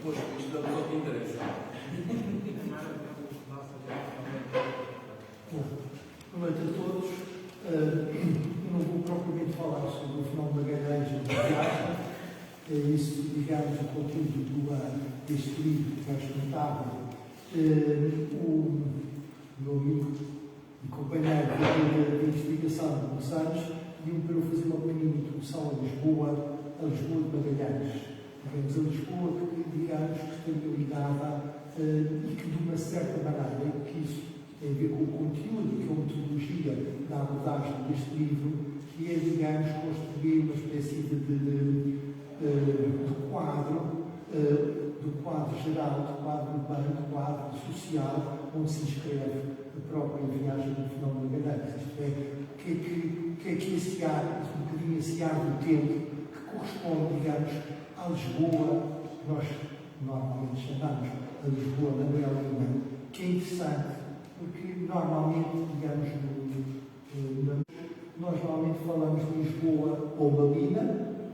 Pois, isto é o que interessa. Boa noite a todos. Eu não vou propriamente falar sobre o fenómeno Magalhães e da viagem. Isso, digamos, o conteúdo deste livro que já explicava. O meu amigo e companheiro da investigação de muitos anos pediu-me para eu fazer uma pequena introdução a Lisboa de Magalhães. Digamos, a Lisboa que, digamos, que estaria ligada e que, de uma certa maneira, que isso tem a ver com o conteúdo, com a metodologia da abordagem deste livro, que é, digamos, construir uma espécie de quadro geral, de quadro urbano, de quadro social, onde se inscreve a própria viagem do fenómeno Magalhães. Isto é, o que é que esse ar, um bocadinho esse ar do tempo, que corresponde, digamos, à Lisboa, que nós normalmente chamamos a Lisboa Manuelina, que é interessante, porque normalmente, digamos, nós normalmente falamos de Lisboa Pombalina,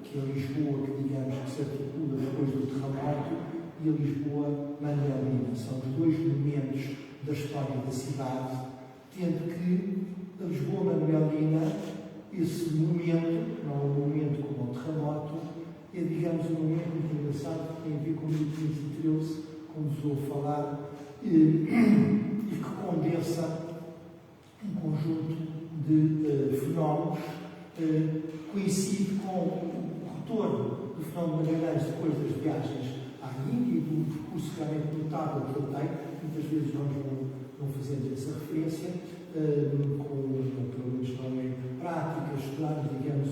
que é a Lisboa que, digamos, que se articula depois do terremoto, e a Lisboa Manuelina. São os dois momentos da história da cidade, tendo que a Lisboa Manuelina, esse momento, não é um momento como o terremoto, é, digamos, um momento muito engraçado que tem a ver com 1513, como vos vou falar, e que condensa um conjunto de fenómenos, coincide com o retorno do fenómeno Magalhães depois das viagens à Índia e do percurso realmente notável que ele tem. Muitas vezes nós não fazemos essa referência, pelo menos não é prática, estudar, digamos,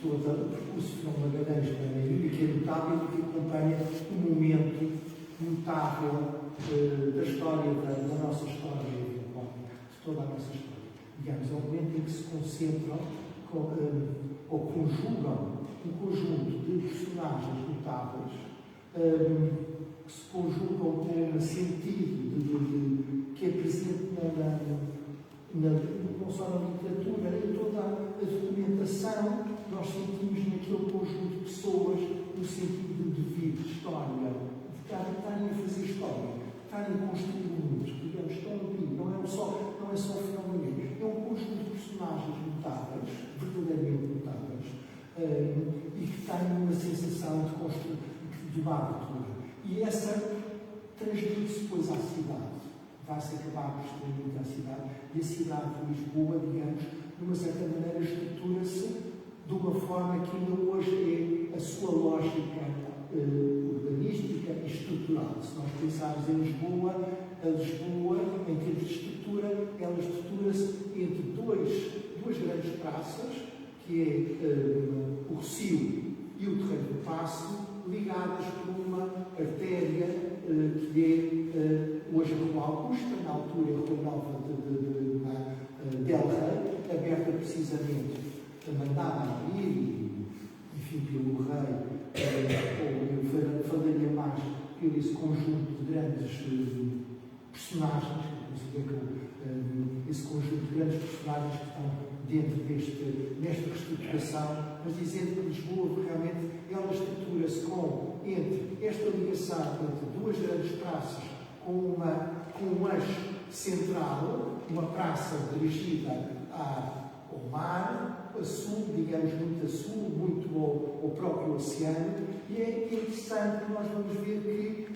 todo o percurso do fenómeno Magalhães que é na Índia, que é notável e que acompanha um momento notável da história, da nossa história, de toda a nossa história. Digamos, é um momento em que se concentram ou conjugam um conjunto de personagens notáveis que se conjugam com um sentido que é presente não só na literatura, em toda a documentação, nós sentimos naquele conjunto de pessoas no sentido de vida, de história, de estarem a fazer história, estarem a construir o mundo, digamos, estão ali, não é só o fenómeno, é um conjunto de personagens notáveis, verdadeiramente notáveis, e que têm uma sensação de uma abertura. E essa transmite-se depois à cidade. Vai-se acabar por transmitir à cidade, e a cidade de Lisboa, digamos, de uma certa maneira, estrutura-se de uma forma que ainda hoje é a sua lógica urbanística e estrutural. Se nós pensarmos em Lisboa, a Lisboa, em termos de estrutura, ela estrutura-se entre duas grandes praças, que é o Rossio e o Terreiro do Paço, ligadas por uma artéria que é hoje a Rua Augusta, na altura a Rua Nova del Rei, aberta precisamente, mandada a abrir, enfim, pelo rei, ou falaria mais por esse conjunto de grandes personagens, esse conjunto de grandes personagens que estão dentro nesta reestruturação, mas dizendo que Lisboa realmente ela estrutura-se entre esta ligação entre duas grandes praças com um eixo central, uma praça dirigida ao mar, a sul, digamos, muito a sul, muito ao próprio oceano, e é interessante que nós vamos ver que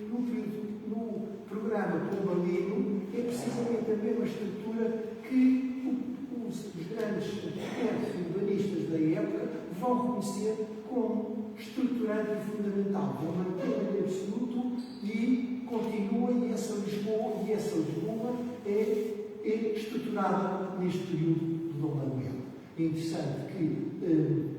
no programa Pombalino é precisamente a mesma estrutura que os grandes arquitetos urbanistas da época vão reconhecer como estruturante e fundamental, vão manter em absoluto e continua, e essa Lisboa é estruturada neste período de Dom Manuel. É interessante que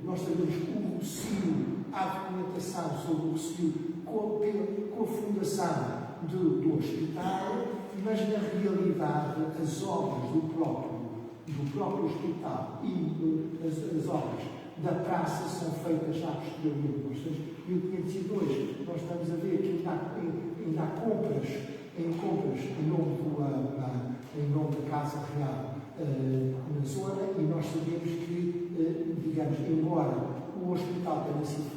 nós sabemos que o Rossio, há documentação sobre o Rossio com a fundação do hospital, mas na realidade as obras do próprio hospital e as obras da praça são feitas já posteriormente. Em 1502 nós estamos a ver que ainda há compras em nome da Casa Real na zona, e nós sabemos que, digamos, embora o hospital tenha sido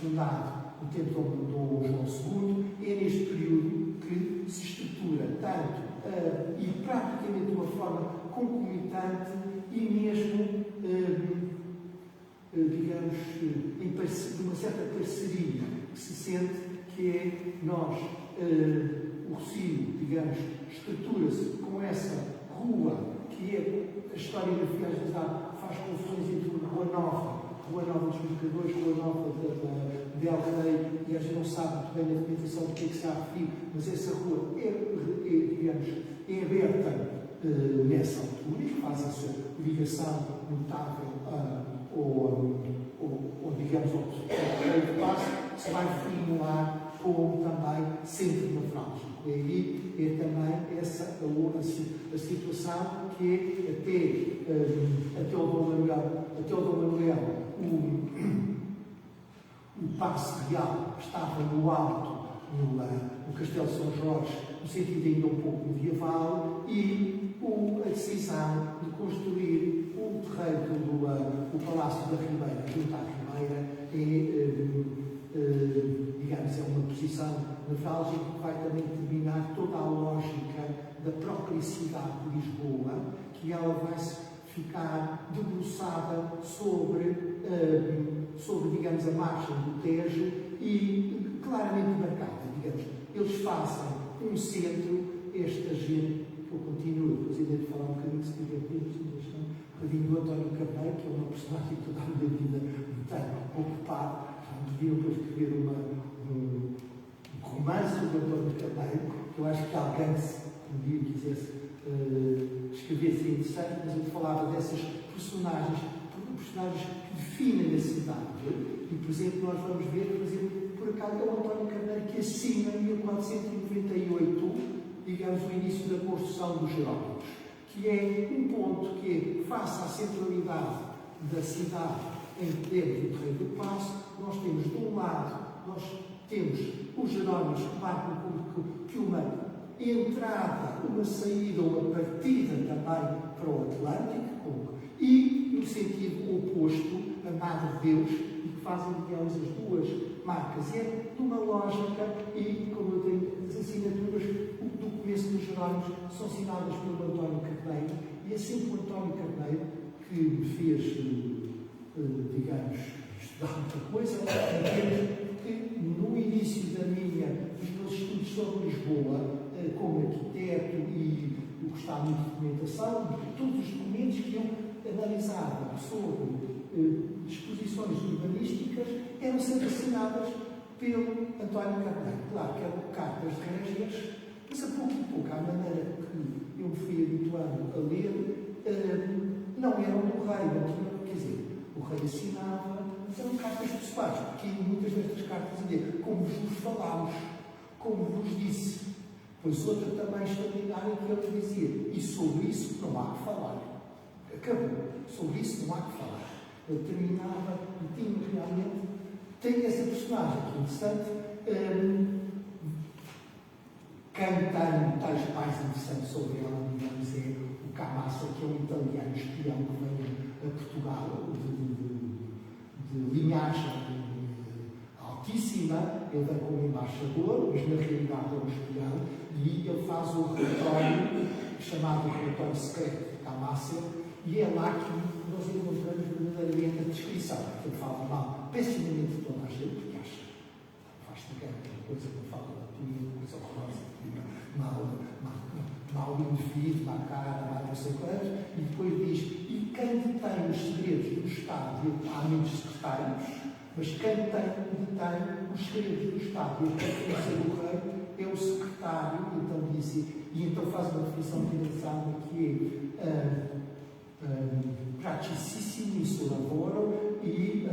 fundado no tempo de Dom João II, é neste período que se estrutura tanto e praticamente de uma forma concomitante e mesmo, digamos, de uma certa parceria que se sente, que é nós, o Rossio, digamos, estrutura-se com essa rua, que é a história da Fiel faz confusões entre Rua Nova dos Mercadores, Rua Nova de El Rei, e a gente não sabe muito bem a documentação do que é que se há a referir, mas essa rua digamos, é aberta nessa altura e faz essa ligação notável digamos, ao Rei de Passo, que se vai referir lá como também centro nevrálgico. E aí é também essa a situação que até o Dom Manuel, o Paço Real estava no alto, no Castelo de São Jorge, no sentido ainda um pouco medieval, e a decisão de construir o terreiro do Palácio da Ribeira, junto à Ribeira, digamos, é uma posição nevrálgica que vai também determinar toda a lógica da própria cidade de Lisboa, que ela vai ficar debruçada sobre, digamos, a margem do Tejo e claramente marcada, digamos. Eles fazem um centro, esta gente, que eu continuo, depois ainda de falar um bocadinho, se tiver tempo, um bocadinho do António Carneiro, que é uma personagem que toda a minha vida me tem ocupado. Deviam para escrever um romance sobre António Carneiro, que eu acho que alguém, se um dia quisesse escrever, seria interessante, mas eu falava dessas personagens que definem a cidade. E, por exemplo, nós vamos ver, por exemplo, por acaso é o António Carneiro que assina em 1498, digamos, o início da construção dos Jerónimos, que é um ponto que, face à centralidade da cidade dentro do Terreiro do Paço, nós temos, de um lado, nós temos os Jerónimos que marcam que uma entrada, uma saída, uma partida também para o Atlântico, e, no sentido oposto, a Madre de Deus, e que fazem, digamos, as duas marcas. É de uma lógica, e, como eu tenho, as assinaturas do começo dos Jerónimos são assinadas pelo António Carneiro, e é sempre o António Carneiro que me fez, digamos, estudar muita coisa, que no início dos meus estudos sobre Lisboa, como arquiteto e o que está muito de documentação, todos os documentos que eu analisava sobre disposições urbanísticas eram sempre assinadas pelo António Carneiro. Claro que eram cartas de reis, mas a pouco e pouco, à maneira que eu me fui habituando a ler, não eram do rei, não tinham, quer dizer, o rei assinava, mas eram cartas pessoais, porque muitas destas cartas diziam, como vos falámos, como vos disse. Pois outra também extraordinária que ele dizia, e sobre isso não há que falar. Acabou. Sobre isso não há que falar. Ele terminava e tinha realmente, tem essa personagem que é interessante. Quem tem tais mais interessantes sobre ela, digamos, é o Camaça, que é um italiano espião que veio a Portugal, de linhagem altíssima. Ele vem como embaixador, mas na realidade é um espião, e ele faz um relatório chamado Relatório Secreto de Camaça, e é lá que nós encontramos verdadeiramente a descrição. Ele fala mal, pessimamente de toda a gente, porque acha, faz-se aquela coisa que fala da tua, coisa horrorosa, mal indivíduo, má cara, má não sei quantos, e depois diz, e quem detém os segredos do Estado, há muitos secretários, mas quem detém os segredos do Estado, e quem tem ser o rei, é o secretário, então disse, e então faz uma definição engraçada que é praticissimo in lavoro e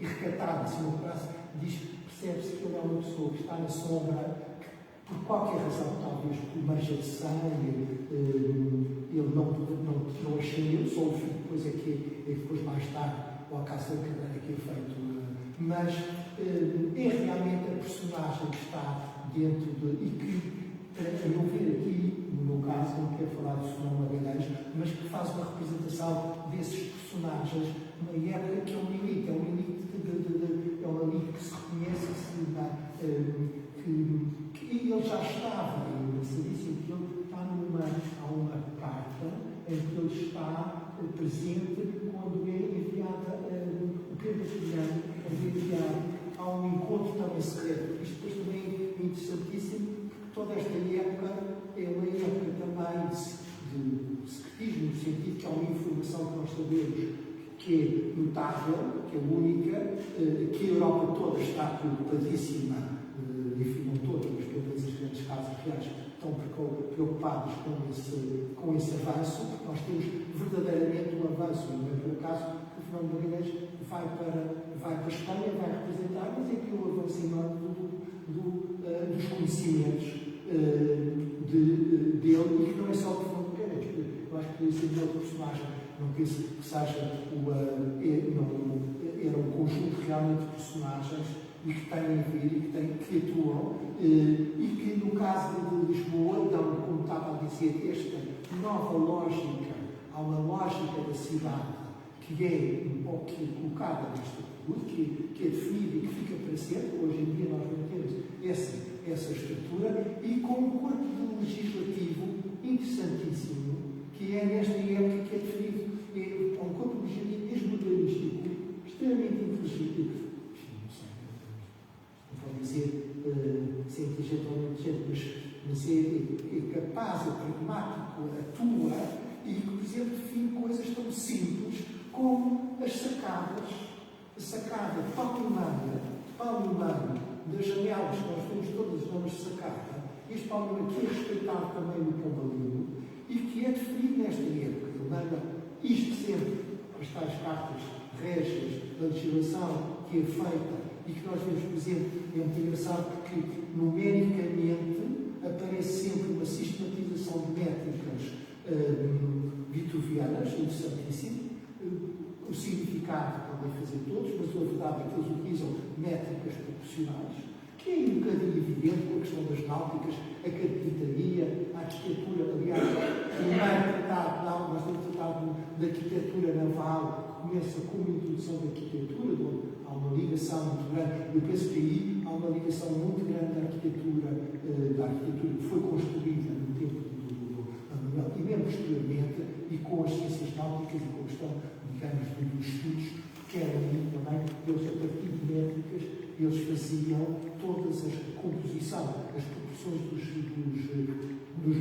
recatado, assim, uma frase, percebe-se que ele é uma pessoa que está na sombra, que, por qualquer razão, talvez por mancha de sangue, ele não ascendeu, só o filho depois é que depois mais tarde, o Alcácer Carneiro que é feito, mas é realmente a personagem que está dentro de, e que, a meu ver aqui, no meu caso, não quero falar de Fernão Magalhães, mas que faz uma representação desses personagens numa época que é um limite é uma liga que se reconhece, que ele já estava, é engraçadíssimo, que ele está há uma carta em que ele está presente quando é enviada, o Pedro Adriano é enviado a um encontro também secreto. Isto depois também é interessantíssimo, porque toda esta época é uma época também de secretismo, no sentido que há uma informação que nós sabemos que é notável, que é única, que a Europa toda está preocupadíssima, enfim, não todas, mas pelo menos as grandes casas reais estão preocupadas com esse avanço, porque nós temos verdadeiramente um avanço, não é por acaso que o Fernando Magalhães vai para a Espanha, vai representar, mas é que o avanço enorme dos conhecimentos dele, e que não é só o Fernando Magalhães, eu acho que esse é outro personagem, não penso que seja era um conjunto realmente de personagens e que têm a ver e que atuam, e que no caso de Lisboa dão, como estava a dizer, esta nova lógica, há uma lógica da cidade que é colocada nesta período, que é definida e que fica para sempre. Hoje em dia nós não temos essa estrutura, e com um corpo de legislativo interessantíssimo, que é nesta época que é definido, é um corpo legislativo desmoralístico, extremamente inteligente. Não pode dizer se é inteligente ou não inteligente, mas é capaz, é pragmático, atua, e que, por exemplo, define coisas tão simples como as sacadas, a sacada de pau e humano, das janelas que nós temos todas as zonas de sacada. Este pau e humano que é respeitado também no Pombalino, e que é definido nesta época. Ele manda isto sempre, as tais cartas régias da legislação que é feita, e que nós vemos, por exemplo, é muito engraçado porque numericamente aparece sempre uma sistematização de métricas vituvianas, interessantíssimo. O significado podem fazer todos, mas a verdade é que eles utilizam métricas proporcionais, que é um bocadinho evidente com a questão das náuticas, a carpintaria, a arquitetura. Aliás, o primeiro tratado, nós temos tratado da arquitetura naval, que começa com a introdução da arquitetura, onde há uma ligação muito grande. Eu penso que aí há uma ligação muito grande da arquitetura que foi construída no tempo do Manuel, e mesmo posteriormente, e com as ciências náuticas e com a questão, digamos, dos estudos, que eram ali também, eles, a partir de métricas, eles faziam todas a composição, as proporções dos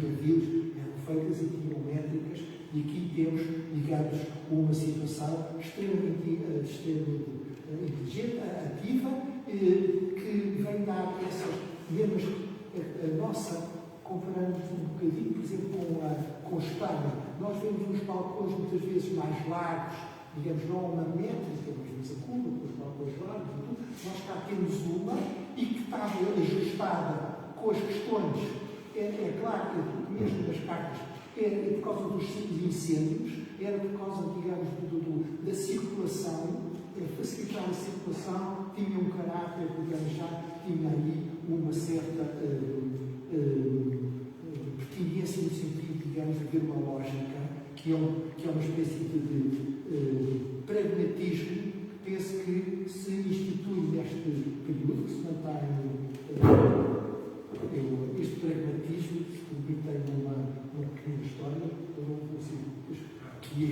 navios eram feitas e tinham métricas, e aqui temos, digamos, uma situação extremamente inteligente, ativa, que vem dar essas mesmas, a nossa, comparando um bocadinho, por exemplo, com Espanha, nós vemos uns balcões muitas vezes mais largos, digamos, não uma métrica, mas vemos a curva, com os balcões largos e tudo. Nós cá temos uma e que está ajustada com as questões, é claro que mesmo das cartas, é por causa dos incêndios, era por causa, digamos, da circulação, facilitar a circulação, tinha um caráter, digamos, já tinha aí uma certa pertinência no sentido, digamos, de haver uma lógica que é uma espécie de pragmatismo que penso que se institui neste período, que se mantém este pragmatismo, se permitem uma pequena história, eu não consigo, que é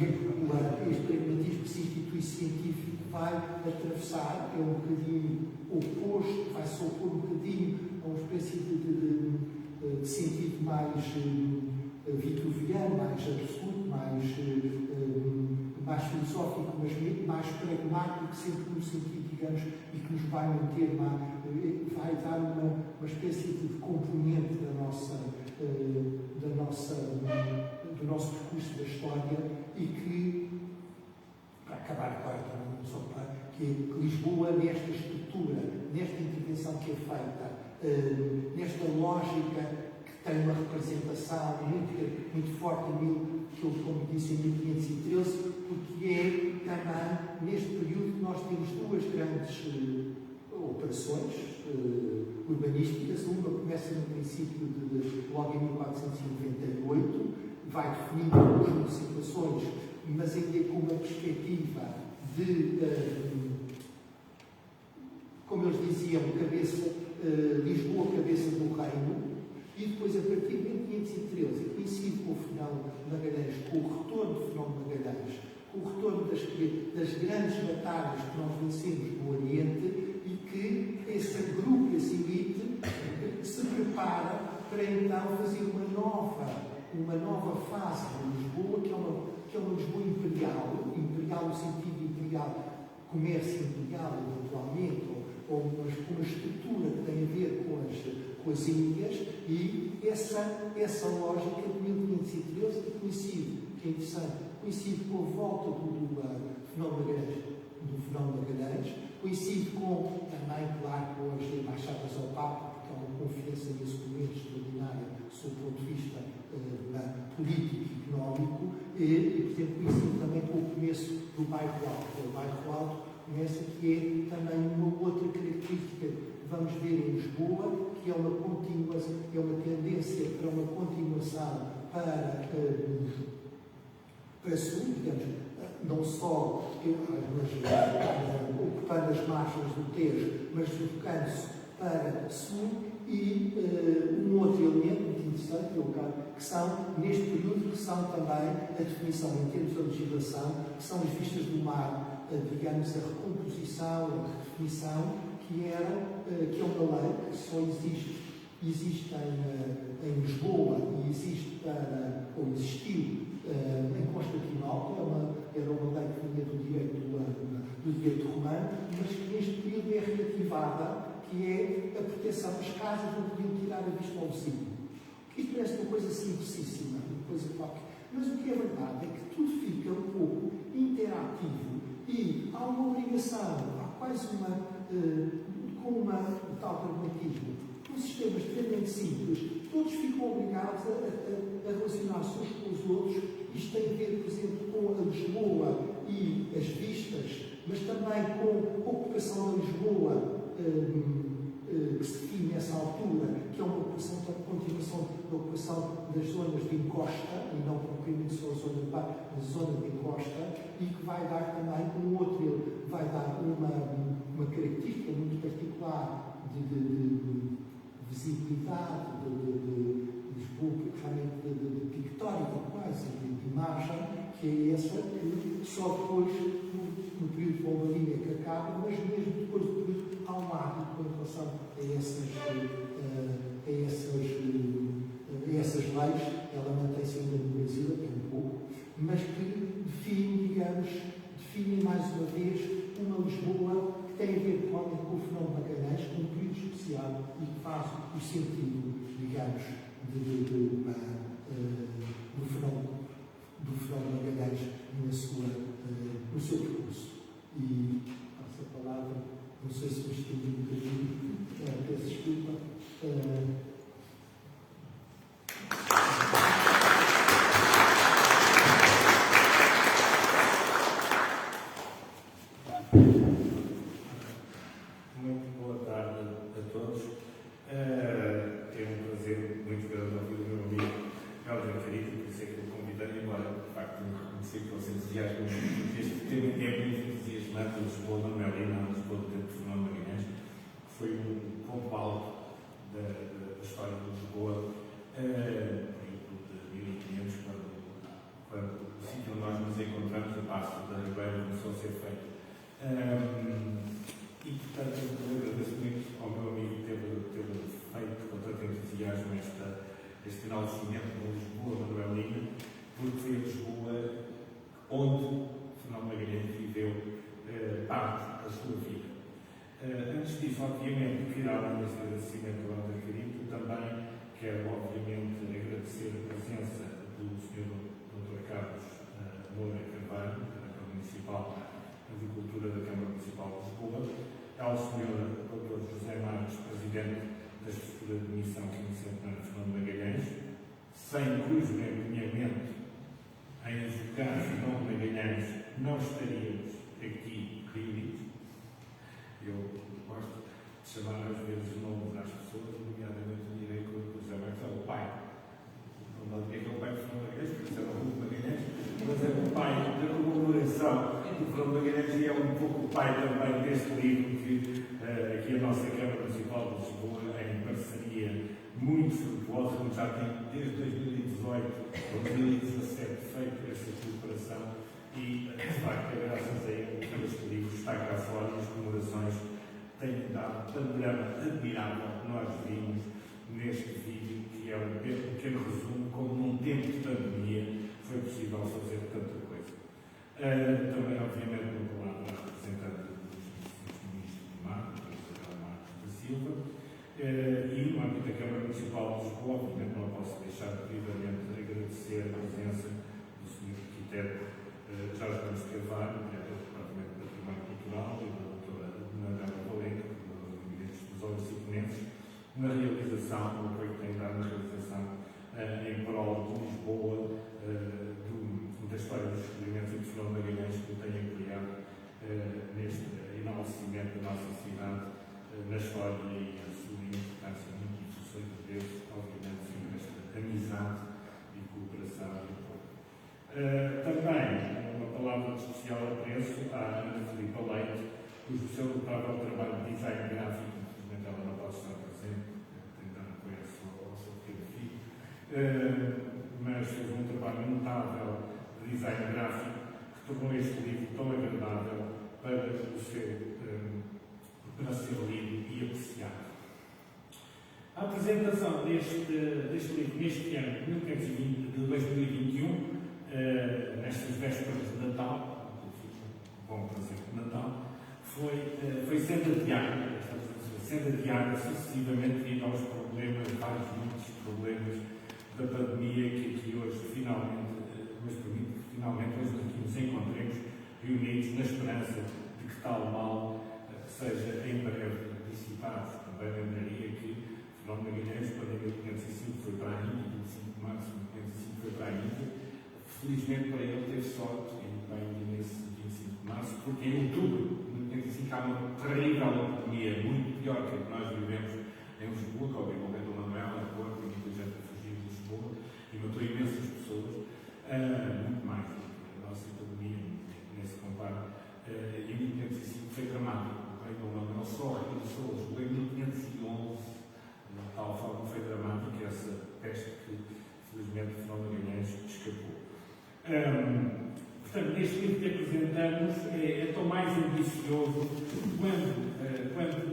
este pragmatismo que se institui científico, vai atravessar, é um bocadinho oposto, vai se opor um bocadinho a uma espécie de sentido mais vituviano, mais absoluto, mais filosófico, mas mais pragmático, sempre no sentido, digamos, e que nos vai manter, vai dar uma espécie de componente do nosso percurso da história, e que, para acabar, claro, que Lisboa, nesta estrutura, nesta intervenção que é feita, nesta lógica que tem uma representação muito forte, como disse, em 1513, porque é também neste período que nós temos duas grandes operações urbanísticas. Uma começa no princípio logo em 1498, vai definindo um conjunto de situações, mas ainda com uma perspectiva como eles diziam, Lisboa, cabeça do reino, e depois, a partir de 1513, coincide com o Fernão Magalhães, com o retorno de Fernão Magalhães, com o retorno das grandes batalhas que nós vencemos no Oriente, e que esse grupo, esse elite, se prepara para então fazer uma nova fase de Lisboa, que é uma Lisboa imperial no sentido imperial, comércio imperial, eventualmente, ou uma estrutura que tem a ver com as Índias, e essa lógica de 1513 coincide, que é interessante, coincide com a volta do Fernão Magalhães, coincide com, também, claro, com as embaixadas ao Papa, porque há uma confiança nesse momento extraordinária, sob o ponto de vista político e económico, e, portanto, coincide também com o começo do Bairro Alto. O Bairro Alto começa, que é também uma outra característica que vamos ver em Lisboa, que é uma tendência para uma continuação para sul, digamos, não só ocupando as margens do Tejo, mas deslocando-se para sul, e um outro elemento muito interessante, que são, neste período, que são também a definição em termos da legislação, que são as vistas do mar, digamos, a recomposição, a redefinição, que é uma lei que só existe em Lisboa e existiu em Constantinopla. Era uma lei que vinha do direito romano, mas que neste período é reativada, que é a proteção das casas, não podiam tirar a vista ao vizinho. Isto parece uma coisa simplicíssima, uma coisa qualquer. Mas o que é verdade é que tudo fica um pouco interativo e há uma obrigação, há quase com uma tal pragmatismo, um sistema extremamente simples, todos ficam obrigados a relacionar-se uns com os outros. Isto tem a ver, por exemplo, com a Lisboa e as vistas, mas também com a ocupação da Lisboa, que se define nessa altura, que é uma ocupação, a continuação da ocupação das zonas de encosta, e não propriamente só a zona de baixo, mas a zona de encosta, e que vai dar também vai dar uma característica muito particular de visibilidade, realmente pictórica, quase, de imagem, que é essa que só depois, no período de Bombalinha, que acaba, mas mesmo depois do período, há um hábito em relação a essas leis. Ela mantém-se ainda no Brasil, até um pouco, mas que define mais uma vez uma Lisboa que tem a ver com o Fernão Magalhães, com um período especial, e que faz o sentido, digamos, do Fernão Magalhães no seu percurso. E passo a palavra, não sei se me estendi um bocadinho, peço desculpa. Muito boa tarde a todos. É um prazer muito grande ouvir o meu amigo Helder Carito, por isso é que eu convidei, embora de facto me reconhecer que fosse entusiasmo, porque este tema é muito entusiasmante. A Lisboa não é ali, não, a Lisboa do tempo de Fernão Magalhães, que foi um ponto alto da história de Lisboa, por exemplo, de 1500, quando o sítio onde nós nos encontramos, a Passo da Ribeira, começou a ser feito. E, portanto, eu agradeço muito ao meu amigo ter feito com tanto entusiasmo este enaltecimento de Lisboa, Manuelina, porque foi a Lisboa onde Fernão Magalhães viveu parte da sua vida. Antes disso, obviamente, virar nesse agradecimento ao Helder Carito, também quero, obviamente, agradecer a presença do Sr. Dr. Carlos Moura Carvalho, da Câmara Municipal de Agricultura da Câmara Municipal de Lisboa, ao Sr. Dr. José Marques, Presidente da Estrutura de Missão Quincentenária Fernão Magalhães, sem cujo empenhamento em invocar Fernão Magalhães não estaríamos aqui reunidos. Eu gosto de chamar às vezes nomes às pessoas, nomeadamente direi que o José Marques é o pai. Não dá de que é o pai de Fernão Magalhães, porque isso é o Fernão Magalhães, mas é o pai da comemoração do Fernão Magalhães, e é um pouco o pai também deste livro que aqui a nossa Câmara Municipal de Lisboa, em parceria muito frutuosa, como já tem desde 2018 ou 2017 feito essa cooperação, e de facto, graças a ele, este livro está cá fora e as comemorações têm dado um panorama admirável que nós vimos neste vídeo, que é um pequeno resumo como num tempo de pandemia foi possível fazer tanta coisa. Também, obviamente, uma palavra representante dos ministros do Mar, a Isabel Marques da Silva, e no âmbito da Câmara Municipal de Lisboa, obviamente não posso deixar de devidamente agradecer a presença do Sr. Arquiteto Jorge Ramos Carvalho, diretor do Departamento de Património Cultural, e da doutora Ana Valente, dos Olhos e Ponentes, na realização, no apoio que tem dado na realização em prol de Lisboa, da história dos descobrimentos e de Fernão Magalhães, que tem apoiado neste enaltecimento da nossa cidade, na história e a sua importância muito sucessões de Deus, obviamente, sempre esta amizade e cooperação e apoio. Também, uma palavra de especial apreço à Ana Filipa Leite, cujo seu notável trabalho de design gráfico, infelizmente ela não pode estar presente, tentando apoiar ao seu pequeno filho, mas fez um trabalho notável de design gráfico que tornou este livro tão agradável para ser lido e apreciado. A apresentação deste livro neste ano de 2021, nestas vésperas de Natal, bom presente de Natal, foi sendo adiada sucessivamente devido aos problemas, vários muitos problemas da pandemia que aqui hoje finalmente, mas permite que finalmente hoje aqui nos encontremos reunidos na esperança de que tal mal seja em breve dissipado. Também lembraria que Fernão Magalhães, quando em 1505 foi para a Índia, 25 de março de 1505 foi para a Índia, felizmente para ele teve sorte em ir para a Índia nesse 25 de março, porque em outubro de 1505 há uma terrível epidemia, muito pior que a que nós vivemos em Lisboa, que obrigou o Dom Manuel a Porto, e muita gente a fugir de Lisboa, e matou imensas pessoas, muito mais do que a nossa epidemia, nem se compara. E em 1505 foi dramático. O rei Dom Manuel só regressou a Lisboa em 1511, de tal forma foi dramática essa peste que, felizmente, Fernão Magalhães escapou. Portanto, neste livro que apresentamos é tão mais ambicioso quando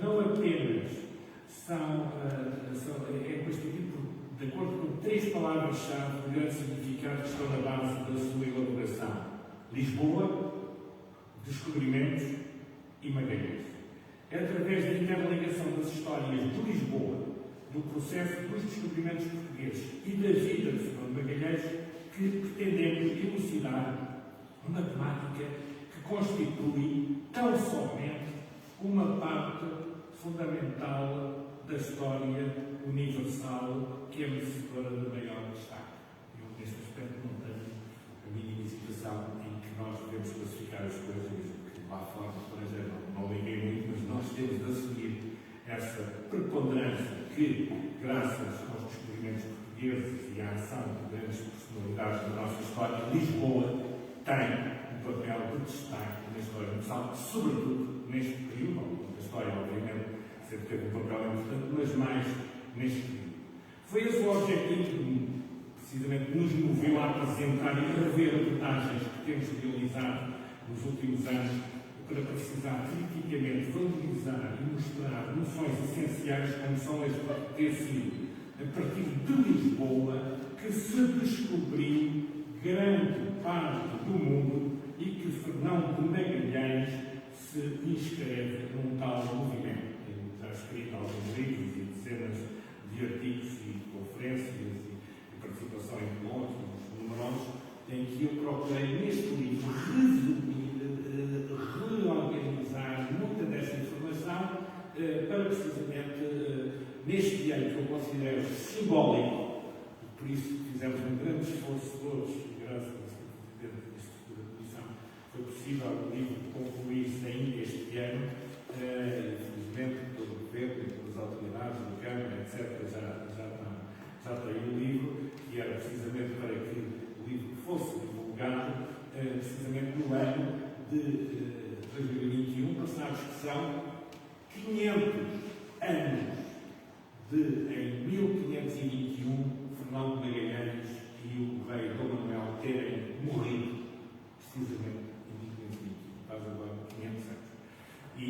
não apenas é constituído de acordo com 3 palavras-chave de grande significado que estão na base da sua elaboração: Lisboa, descobrimentos e Magalhães. É através da interligação das histórias de Lisboa, do processo dos descobrimentos portugueses e da vida de Fernão Magalhães que pretendemos elucidar uma temática que constitui tão somente uma parte fundamental da história universal que é merecedora de maior destaque. Eu, neste aspecto, não tenho a mínima hesitação em que nós devemos classificar as coisas, que lá fora, no estrangeiro, não liguei muito, mas nós temos de assumir essa preponderância que, graças aos descobrimentos portugueses e à ação de grandes personalidades da nossa história, Lisboa tem um papel de destaque na história universal, sobretudo neste período. A história, obviamente, sempre teve um papel importante, mas mais neste período. Foi esse o objetivo, precisamente, que nos moveu a apresentar e a rever reportagens que temos realizado nos últimos anos para precisar criticamente valorizar e mostrar noções essenciais como são as de ter sido a partir de Lisboa que se descobriu grande parte do mundo e que Fernão de Magalhães se inscreve num tal movimento. Tenho já escrito alguns livros e dezenas de artigos e conferências e participação em colóquios numerosos, em que eu procurei neste livro resumir, reorganizar muita dessa informação para precisamente neste ano que eu considero simbólico, por isso fizemos um grande esforço todos, graças ao Sr. Presidente da Estrutura da Comissão, foi possível o livro concluir-se ainda este ano, infelizmente todo o governo, pelas autoridades da Câmara, etc., já tem o livro, que era precisamente para que o livro fosse divulgado precisamente no ano de 2021, passados que são 15 500 anos em 1521, Fernão de Magalhães e o rei Dom Manuel terem morrido, precisamente em 1521, faz agora 500 anos. E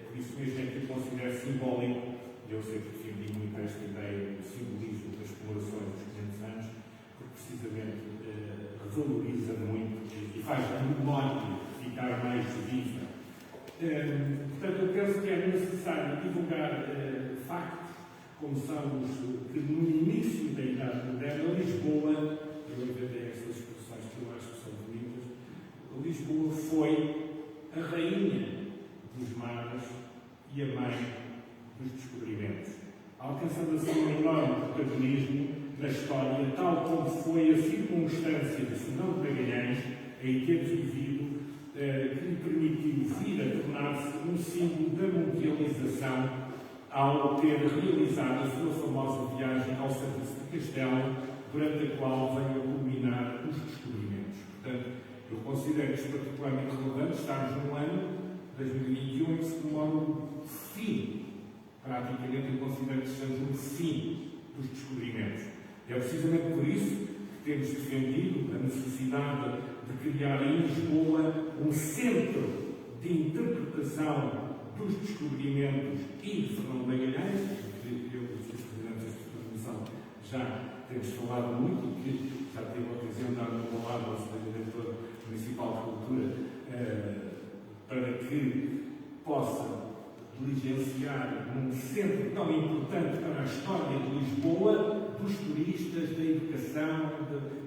por isso mesmo é que eu considero simbólico, e eu sempre defendi muito esta ideia do simbolismo das comemorações dos 500 anos, porque precisamente valoriza muito e faz a memória ficar mais viva. Portanto, eu penso que é necessário divulgar factos, como são os que no início da Idade Moderna, Lisboa, eu inventei estas expressões que eu acho que são bonitas, Lisboa foi a rainha dos mares e a mãe dos descobrimentos, alcançando assim um enorme protagonismo na história, tal como foi a circunstância de Fernão de Magalhães em ter vivido, que lhe permitiu vir a tornar-se um símbolo da mundialização ao ter realizado a sua famosa viagem ao serviço de Castelo, durante a qual veio a culminar os descobrimentos. Portanto, eu considero isto particularmente relevante. Estamos num ano, 2021, em que se comemora o fim, praticamente eu considero que estamos no fim dos descobrimentos. É precisamente por isso que temos defendido a necessidade de criar em Lisboa um centro de interpretação dos descobrimentos e de Fernão de Magalhães, que eu e os presidentes desta comissão já temos falado muito, e que já tive a ocasião de dar uma palavra ao Sr. Diretor Municipal de Cultura para que possa diligenciar num centro tão importante para a história de Lisboa, dos turistas, da educação, de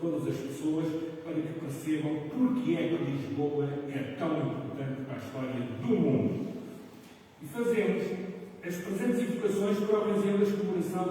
todas as pessoas, para que percebam porque é que Lisboa é tão importante para a história do mundo. E fazemos as presentes evocações por ocasião da comemoração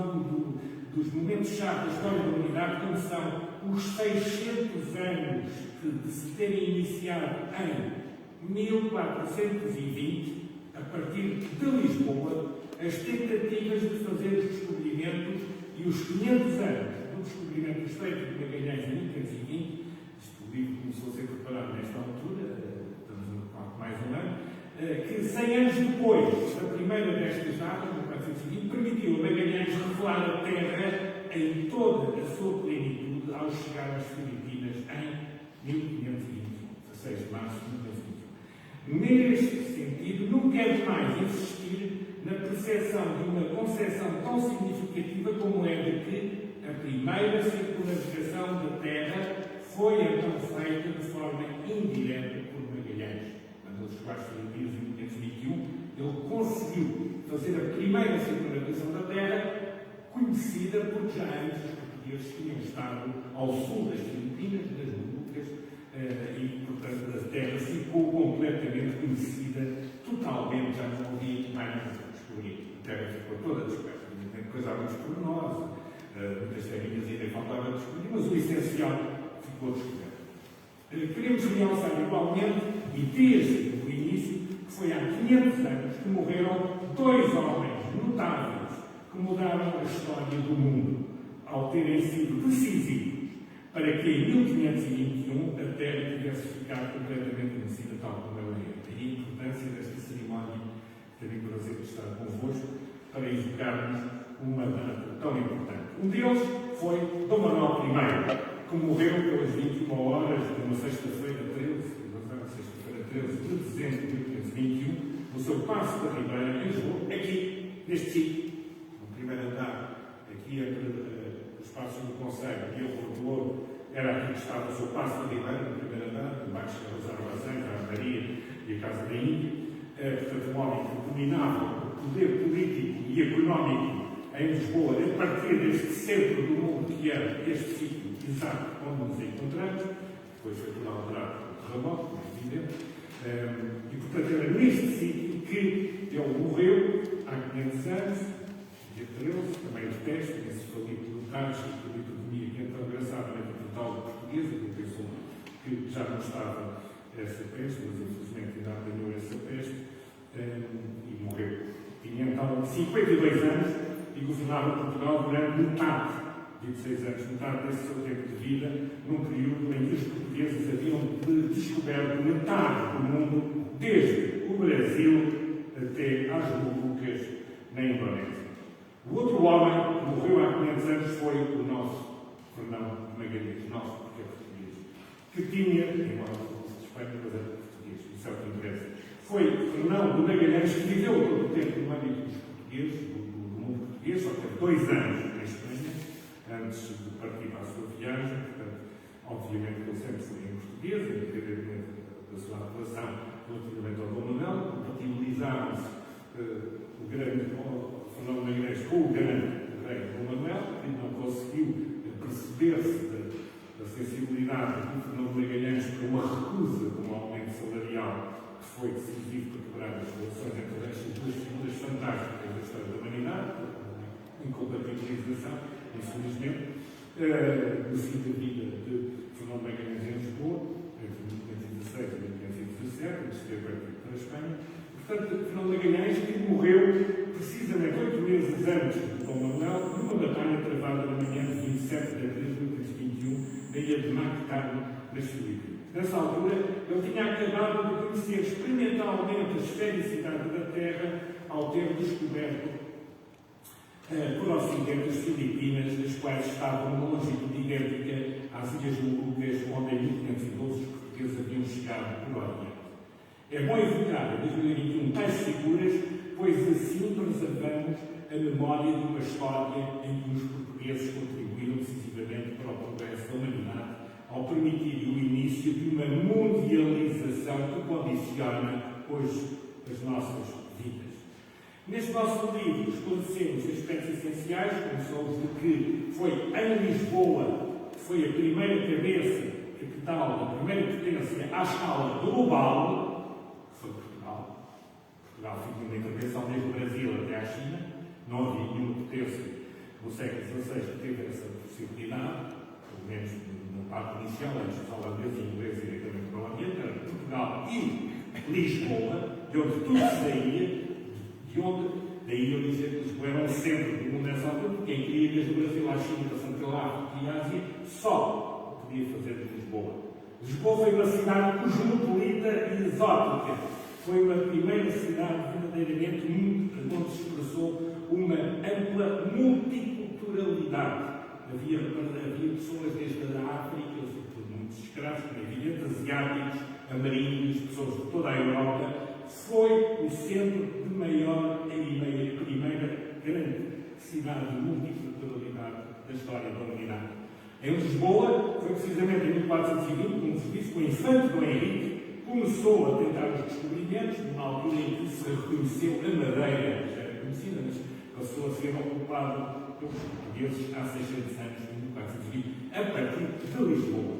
dos momentos-chave da história da humanidade, como são os 600 anos de se terem iniciado em 1420, a partir de Lisboa, as tentativas de fazer os descobrimentos e os 500 anos do descobrimento do Estreito de Magalhães em 1520. Este livro começou a ser preparado nesta altura, estamos há mais um ano, que 100 anos depois da primeira destas datas, 1420, permitiu a Magalhães revelar a Terra em toda a sua plenitude ao chegar às Filipinas em 1521, 16 de março de 1521. Neste sentido, nunca é demais insistir na percepção de uma concepção tão significativa como é de que a primeira circunnavigação da Terra foi então feita de forma indireta por Magalhães. Quando ele chegou às Filipinas em 1521, ele conseguiu fazer a primeira circunnavigação da Terra, conhecida porque já antes os portugueses tinham estado ao sul das Filipinas, das Molucas, e, portanto, a Terra ficou completamente conhecida, totalmente, já não havia mais nada a descobrir. A Terra ficou toda descoberta. Tem coisa a muitos pormenores, muitas terrinhas ainda faltava descobrir, mas o essencial ficou descoberto. Queremos realçar igualmente, e desde o início, que foi há 500 anos que morreram dois homens notáveis que mudaram a história do mundo, ao terem sido decisivos para que em 1521 a Terra tivesse ficado completamente conhecida tal como ela é. E a importância desta cerimónia, que tenho o prazer de estar convosco, para evocarmos uma data tão importante. Um deles foi Dom Manuel I, que morreu pelas 21 horas de uma sexta-feira 13 de dezembro de 1521, no seu Paço da Ribeira, em Lisboa, aqui, neste sítio, no primeiro andar, aqui entre os espaços do Conselho e o Porto Ouro, era aqui que estava o seu Paço da Ribeira, no primeiro andar, embaixo da os armazéns, a armaria e a Casa da Índia. Portanto, um homem que dominava o poder político e económico em Lisboa, a partir deste centro do mundo, que era este sítio exato onde nos encontramos, depois foi tudo alterado por terremoto, como é evidente, e portanto era neste sítio que ele morreu há 500 anos, dia 13, também de peste, encefalite letárgica, de epidemia que entrou engraçada na capital portuguesa, que pensou que já não estava essa peste, mas infelizmente ainda apanhou essa peste, e morreu. Tinha então 52 anos e governava Portugal durante metade, 26 anos, metade desse seu tempo de vida, num período em que os portugueses haviam descoberto metade do mundo, desde o Brasil até às Molucas, na Indonésia. O outro homem que morreu há 500 anos foi o nosso Fernão Magalhães, nosso, porque é português, que tinha, embora fosse de Espanha, mas era português, isso é o que interessa. Foi Fernão de Magalhães que viveu todo o tempo no âmbito dos portugueses, do mundo português, só teve 2 anos em Espanha, antes de partir para a sua viagem. Portanto, obviamente que ele sempre foi em português, independentemente da sua atuação relativamente ao Dom Manuel, compatibilizaram-se o grande Fernão de Magalhães com o grande rei Dom Manuel, que não conseguiu perceber-se da sensibilidade do Fernão de Magalhães para uma recusa de um aumento salarial que foi decisivo para quebrar as relações entre estas duas figuras fantásticas da história da humanidade, a incompatibilização, infelizmente, do fim da vida de Fernão de Magalhães em Lisboa, entre 1516 e 1517, antes de ter partido para a Espanha. Portanto, Fernão de Magalhães, que morreu precisamente 8 meses antes de Dom Manuel, numa batalha travada na manhã de 27 de abril de 1521, na ilha de Mactano, nas Filipinas. Nessa altura, ele tinha acabado de conhecer experimentalmente a esfericidade da Terra ao ter descoberto por ocidente as Filipinas, as quais estavam numa longitude idêntica às Ilhas Molucas, onde em 1512 os portugueses haviam chegado por oriente. É bom evocar em 2021 tais figuras, pois assim preservamos a memória de uma história em que os portugueses contribuíram decisivamente para o progresso da humanidade, ao permitir o início de uma mundialização que condiciona hoje as nossas vidas. Neste nosso livro esclarecemos aspectos essenciais, como são os de que foi em Lisboa que foi a primeira cabeça capital da primeira potência à escala global, que foi Portugal. Portugal fez uma intervenção desde o Brasil até à China. Não havia nenhuma potência no século XVI que teve essa possibilidade, pelo menos na parte inicial, antes de holandês e inglês diretamente para o Oriente, era Portugal e Lisboa, de onde tudo saía, de onde, daí eu dizer que Lisboa era um centro do mundo nessa altura, porque quem queria desde o Brasil à China, passando pela África e Ásia, só podia fazer de Lisboa. Lisboa foi uma cidade cosmopolita e exótica. Foi uma primeira cidade verdadeiramente onde se expressou uma ampla multiculturalidade. Havia pessoas desde a África, sobretudo muitos escravos, como é evidente, asiáticos, ameríndios, pessoas de toda a Europa. Foi o centro de maior e primeira grande cidade de multiculturalidade da história da humanidade. Em Lisboa, foi precisamente em 1420, como se disse, com o infante Dom Henrique, começou a tentar os descobrimentos, numa altura em que se reconheceu a Madeira, já era conhecida, mas passou a ser ocupado pelos portugueses há 600 anos, em 1420, a partir de Lisboa.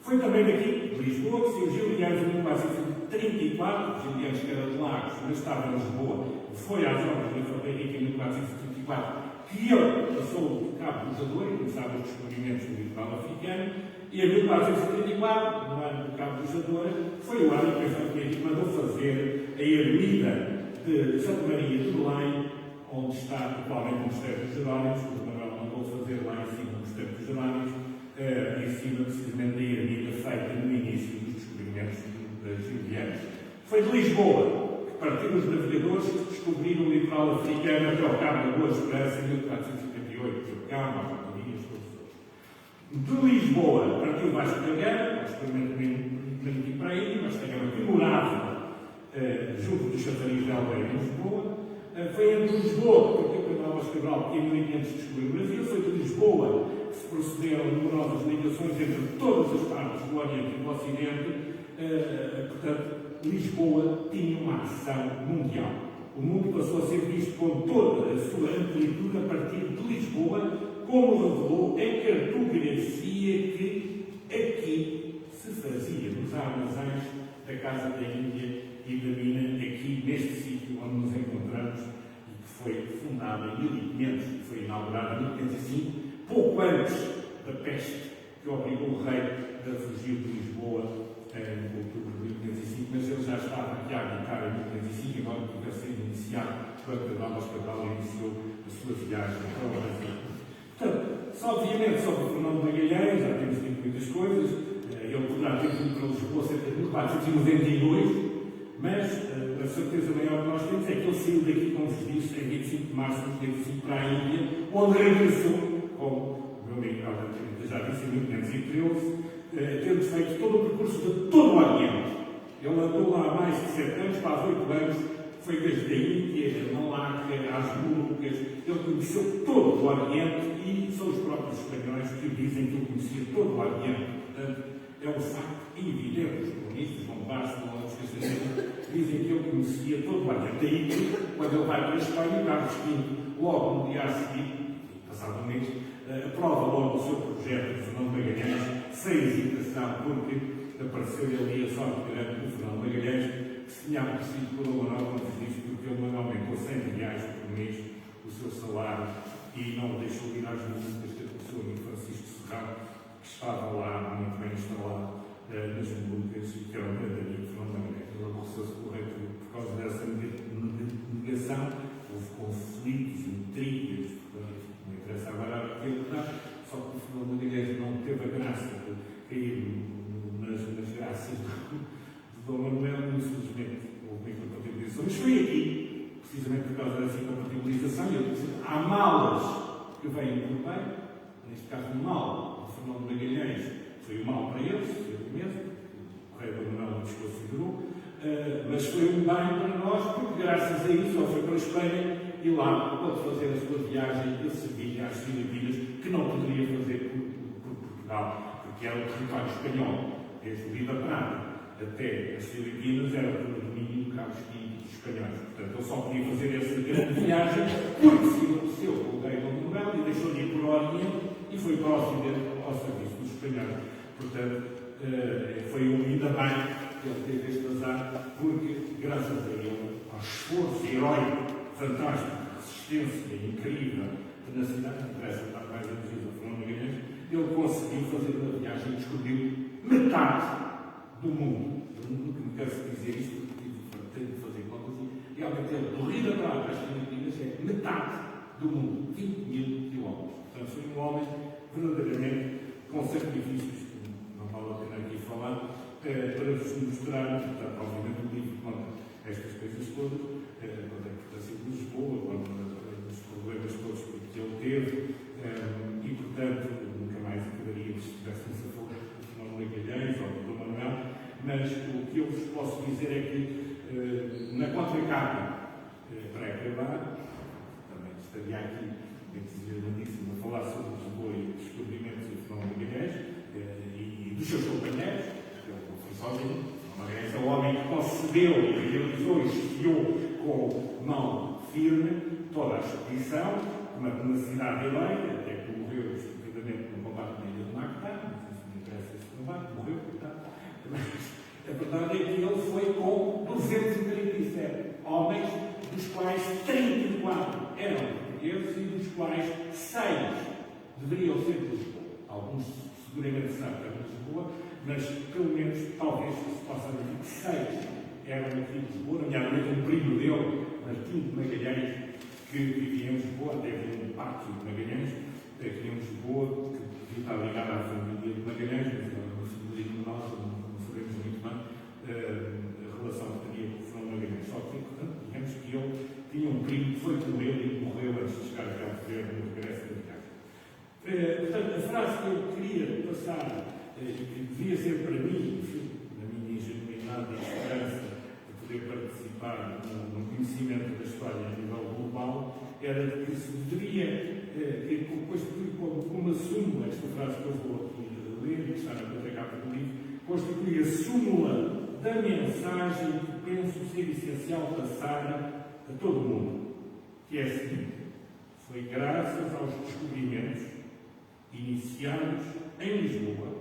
Foi também daqui, de Lisboa, que surgiu, aliás, em 1434, Gilianos que era de Lagos, mas estava em Lisboa, foi às obras de Infante Henrique em 1434, que ele passou do Cabo dos Açores, começaram os descobrimentos do litoral africano, e em 1434, no ano do Cabo dos Açores, foi o ano que o Infante Henrique mandou fazer a ermida de Santa Maria de Belém, onde está atualmente o Mosteiro dos Jerónimos, que o Manuel mandou fazer lá em cima do Mosteiro dos Jerónimos, em cima precisamente da ermida feita no início dos descobrimentos das Gilianas. Foi de Lisboa que partiram os navegadores que descobriram o litoral africano até ao Cabo da Boa Esperança em 1458, que é o Cabo, as Baterias, todos os outros. De Lisboa partiu Vasco da Gama, experimentalmente para aí, Vasco da Gama que morava junto dos chafariz de Aldeia em Lisboa. Foi entre Lisboa, que partiu para Nova Cabral, que em 1500 descobriu o Brasil, foi de Lisboa que se procederam numerosas ligações entre todas as partes do Oriente e do Ocidente. Portanto, Lisboa tinha uma ação mundial. O mundo passou a ser visto com toda a sua amplitude a partir de Lisboa, como revelou a cartografia que aqui se fazia nos armazéns da Casa da Índia e da Mina, aqui neste sítio onde nos encontramos e que foi fundada em 1500, que foi inaugurada em 1505, pouco antes da peste que obrigou o rei a fugir de Lisboa em outubro de 1505, mas ele já estava aqui a habitar em 1505, embora tivesse sido iniciado quando Nova Cabral iniciou a sua viagem para o Brasil. Portanto, obviamente, sobre o Fernão de Magalhães, já temos dito muitas coisas. Ele poderá ter vindo para Lisboa cerca de 1492, mas a certeza maior que nós temos é que ele saiu daqui, como se diz, em 25 de março de 1925 para a Índia, onde regressou, como o meu amigo já disse, em 1513, tendo feito todo o percurso de todo o Oriente. Ele andou lá há mais de 7 anos, quase 8 anos, foi desde a Índia, a Malaca, às Molucas, ele conheceu todo o Oriente e são os próprios espanhóis que dizem que ele conhecia todo o Oriente. Portanto, é um facto evidente. Os comunistas, não basta, não dizem que ele conhecia todo o Oriente. Daí que, quando ele vai para a Espanha, Carlos V, logo no dia a seguir, passado um mês, aprova logo o seu projeto de Fernão Magalhães, sem hesitação, porque apareceu-lhe ali a sorte grande do Fernão Magalhães, que se tinha oferecido por uma nova disso, porque ele não aumentou 100 reais por mês o seu salário e não o deixou ir às músicas que o seu amigo Francisco Serrano, que estava lá muito bem instalado nas Molucas e que era um grande amigo de Fernão Magalhães. Ele aborreceu-se por causa dessa negação, houve conflitos, intrigas, não interessa agora aquilo que dá, só que o Fernão Magalhães não teve a graça de cair nas graças de Dom Manuel, infelizmente houve uma incompatibilização. Mas foi aqui, precisamente por causa dessa incompatibilização, e eu disse, há malas que vêm por bem, neste caso o mal de Fernão de Magalhães foi o mal para eles, foi o mesmo, o rei Dom Manuel não desconsiderou, mas foi um bem para nós, porque graças a isso ele foi para a Espanha e lá pôde fazer a sua viagem a Sevilha, às Filipinas, que não poderia fazer por Portugal, porque era o território espanhol, desde o Rio da Prata até as Filipinas, era pelo domínio de Carlos V e dos espanhóis. Portanto, ele só podia fazer essa grande viagem porque se enlouqueceu com o rei Dom Manuel e deixou de ir para o Oriente e foi para o Ocidente ao serviço dos espanhóis. Portanto, foi um ainda bem que ele teve este azar, porque, graças a ele, ao esforço heróico, fantástico, resistência incrível, tenacidade, não interessa estar mais energias a Fernão Magalhães, ele conseguiu fazer uma viagem e descobriu metade do mundo. Eu nunca me canso de dizer isto, porque tenho de fazer contas e realmente ele, do Rio da Prata às Filipinas, é metade do mundo, 20.000 quilómetros. Portanto, foi um homem verdadeiramente com sacrifícios, que não vale a pena aqui falar, para vos mostrar, portanto, obviamente o livro conta estas coisas todas, quando a importância de Lisboa, quando os problemas todos que ele teve, e portanto nunca mais acabaríamos se estivéssemos a falar do Fernão Magalhães ou do Dom Manuel, mas o que eu vos posso dizer é que na contracapa, para acabar, também estaria aqui entusiasmadíssimo a falar sobre Lisboa e os descobrimentos do Fernão Magalhães e dos seus companheiros, porque ele não foi sozinho. Magalhães é um homem que concebeu e realizou e chefiou com mão firme toda a expedição, uma tenacidade heróica, até que morreu estupidamente no combate na ilha de Mactan, não sei se me interessa esse combate, morreu, portanto. Mas a verdade é que ele foi com 237 homens, dos quais 34 eram portugueses e dos quais 6 deveriam ser de Lisboa. Alguns seguramente sabem que eram de Lisboa, mas pelo menos, talvez, se possa dizer que 6 eram aqui de Lisboa, nomeadamente um primo dele, Martim de Magalhães, que vivia em Lisboa, até havia um pacto de Magalhães, que vivia em Lisboa, que está ligado à família de Magalhães, mas é uma simbolismo nosso, não sabemos muito bem a relação que teria com o Fernão Magalhães. Só que, portanto, digamos que ele tinha um primo que foi com ele e morreu antes de chegar a Cabo Verde no regresso da viagem. Portanto, a frase que eu queria passar, e que devia ser para mim, enfim, na minha ingenuidade e esperança de poder participar no conhecimento da história a nível global, era de que se deveria, como assumo esta frase que eu vou aqui ler, que está na contracapa do livro, constitui a súmula da mensagem que penso ser essencial passar a todo o mundo, que é a seguinte: foi graças aos descobrimentos iniciados em Lisboa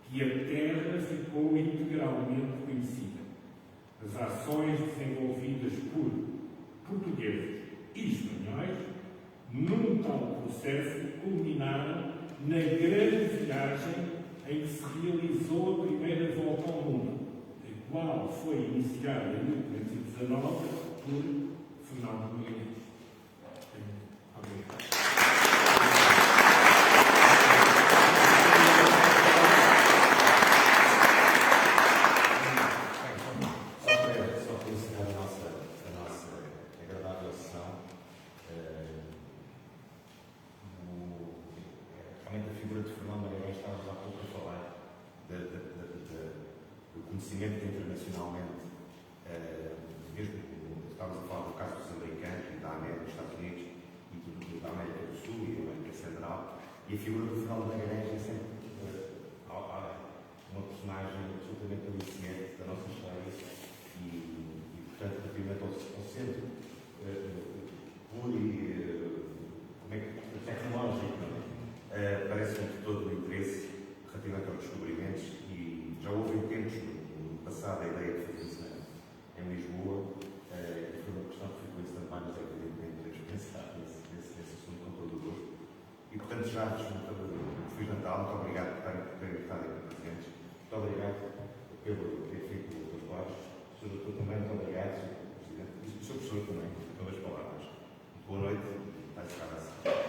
que a terra ficou integralmente conhecida. As ações desenvolvidas por portugueses e espanhóis, num tal processo, culminaram na grande viagem em que se realizou a primeira volta ao mundo, a qual foi iniciada em 1519 por Fernão de Magalhães. Obrigado. Só para encerrar figura de Fernão Magalhães, estávamos há pouco a falar do conhecimento que internacionalmente, mesmo estávamos a falar do caso dos americanos e da América dos Estados Unidos e da América do Sul e da América Central, e a figura do Fernão Magalhães é sempre uma personagem absolutamente aliciante da nossa história e portanto, relativamente ao centro tecnológico, parece-me de todo o interesse relativamente aos descobrimentos e já houve em tempos no passado a ideia de fazer isso em Lisboa e foi uma questão que ficou em stand-by, mas evidentemente temos pensado nesse assunto com todo o gosto. E portanto já Feliz Natal, muito obrigado por terem estado aqui presentes, muito obrigado pelo ter feito os teus lados, sobretudo também muito obrigado, Sr. Presidente, e Sr. Professor também, pelas palavras. Boa noite, está encerrada a sessão.